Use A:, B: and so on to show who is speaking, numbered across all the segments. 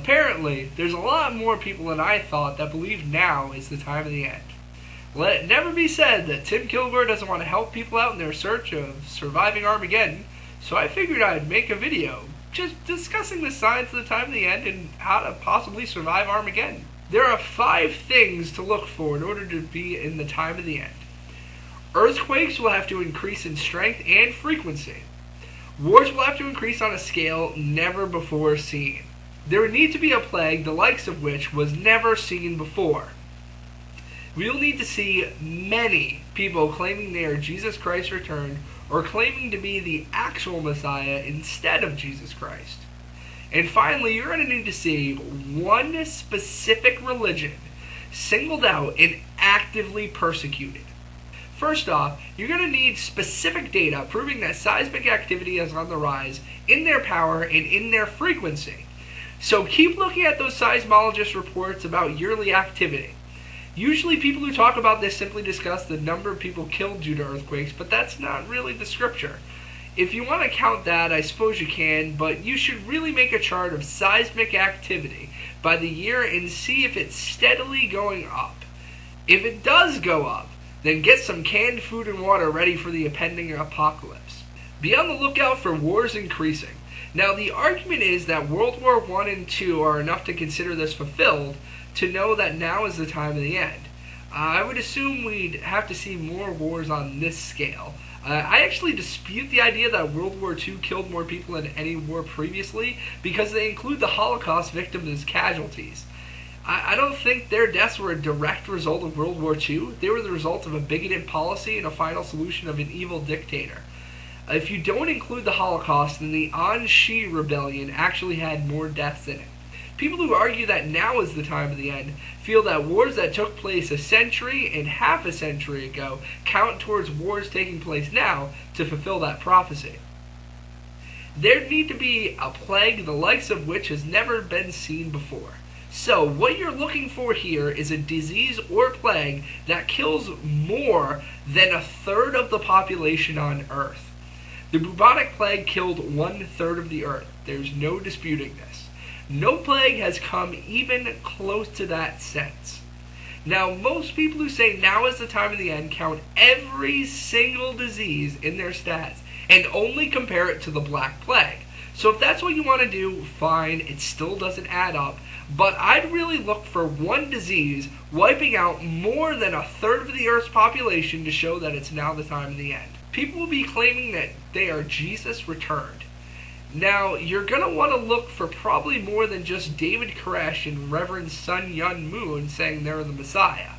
A: Apparently, there's a lot more people than I thought that believe now is the time of the end. Let it never be said that Tim Kilgore doesn't want to help people out in their search of surviving Armageddon, so I figured I'd make a video just discussing the signs of the time of the end and how to possibly survive Armageddon. There are 5 things to look for in order to be in the time of the end. Earthquakes will have to increase in strength and frequency. Wars will have to increase on a scale never before seen. There would need to be a plague the likes of which was never seen before. We'll need to see many people claiming they are Jesus Christ returned or claiming to be the actual Messiah instead of Jesus Christ. And finally, you're going to need to see one specific religion singled out and actively persecuted. First off, you're going to need specific data proving that seismic activity is on the rise in their power and in their frequency. So keep looking at those seismologist reports about yearly activity. Usually people who talk about this simply discuss the number of people killed due to earthquakes, but that's not really the scripture. If you want to count that, I suppose you can, but you should really make a chart of seismic activity by the year and see if it's steadily going up. If it does go up, then get some canned food and water ready for the impending apocalypse. Be on the lookout for wars increasing. Now, the argument is that World War I and II are enough to consider this fulfilled to know that now is the time of the end. I would assume we'd have to see more wars on this scale. I actually dispute the idea that World War II killed more people than any war previously because they include the Holocaust victims as casualties. I don't think their deaths were a direct result of World War II. They were the result of a bigoted policy and a final solution of an evil dictator. If you don't include the Holocaust, then the Anshi Rebellion actually had more deaths in it. People who argue that now is the time of the end feel that wars that took place a century and half a century ago count towards wars taking place now to fulfill that prophecy. There need to be a plague the likes of which has never been seen before. So what you're looking for here is a disease or plague that kills more than a third of the population on Earth. The bubonic plague killed 1/3 of the Earth. There's no disputing this. No plague has come even close to that since. Now, most people who say now is the time of the end count every single disease in their stats and only compare it to the Black Plague. So if that's what you want to do, fine, it still doesn't add up. But I'd really look for one disease wiping out more than a third of the Earth's population to show that it's now the time of the end. People will be claiming that they are Jesus returned. Now, you're going to want to look for probably more than just David Koresh and Reverend Sun Yun Moon saying they're the Messiah.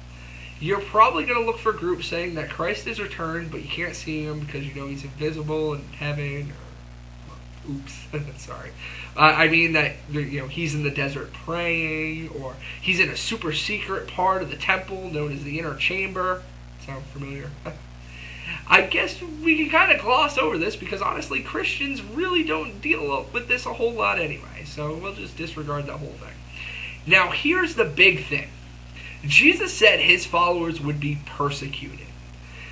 A: You're probably going to look for groups saying that Christ is returned, but you can't see him because you know he's invisible in heaven. Oops, sorry. I mean that he's in the desert praying, or he's in a super secret part of the temple known as the inner chamber. Sound familiar? I guess we can kind of gloss over this because honestly Christians really don't deal with this a whole lot anyway, so we'll just disregard that whole thing. Now here's the big thing. Jesus said his followers would be persecuted.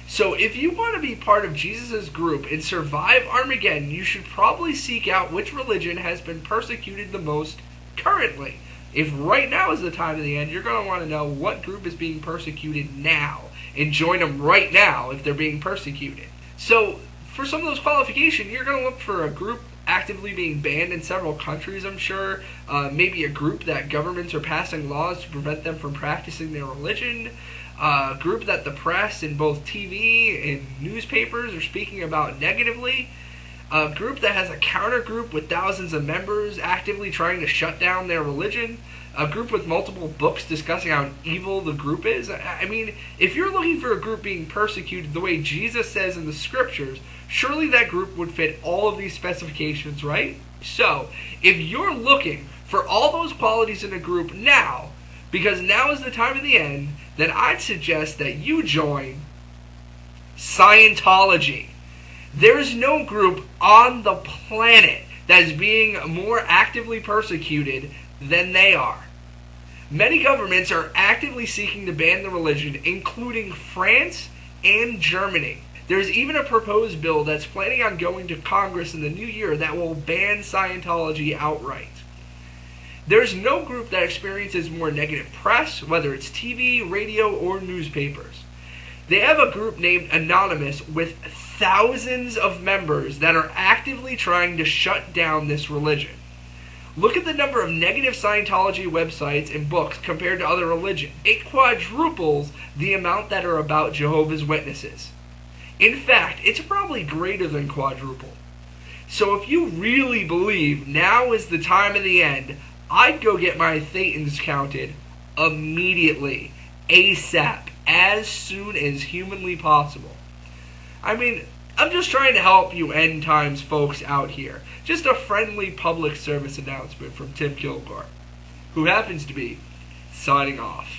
A: So if you want to be part of Jesus' group and survive Armageddon, you should probably seek out which religion has been persecuted the most currently. If right now is the time of the end, you're going to want to know what group is being persecuted now and join them right now if they're being persecuted. So for some of those qualifications, you're going to look for a group actively being banned in several countries, I'm sure. Maybe a group that governments are passing laws to prevent them from practicing their religion. A group that the press and both TV and newspapers are speaking about negatively. A group that has a counter group with thousands of members actively trying to shut down their religion. A group with multiple books discussing how evil the group is. I mean, if you're looking for a group being persecuted the way Jesus says in the scriptures, surely that group would fit all of these specifications, right? So, if you're looking for all those qualities in a group now, because now is the time of the end, then I'd suggest that you join Scientology. There is no group on the planet that is being more actively persecuted than they are. Many governments are actively seeking to ban the religion, including France and Germany. There's even a proposed bill that's planning on going to Congress in the new year that will ban Scientology outright. There's no group that experiences more negative press, whether it's TV, radio, or newspapers. They have a group named Anonymous with thousands of members that are actively trying to shut down this religion. Look at the number of negative Scientology websites and books compared to other religions. It quadruples the amount that are about Jehovah's Witnesses. In fact, it's probably greater than quadruple. So if you really believe now is the time of the end, I'd go get my Thetans counted immediately, ASAP, as soon as humanly possible. I mean, I'm just trying to help you end times folks out here. Just a friendly public service announcement from Tim Kilgore, who happens to be signing off.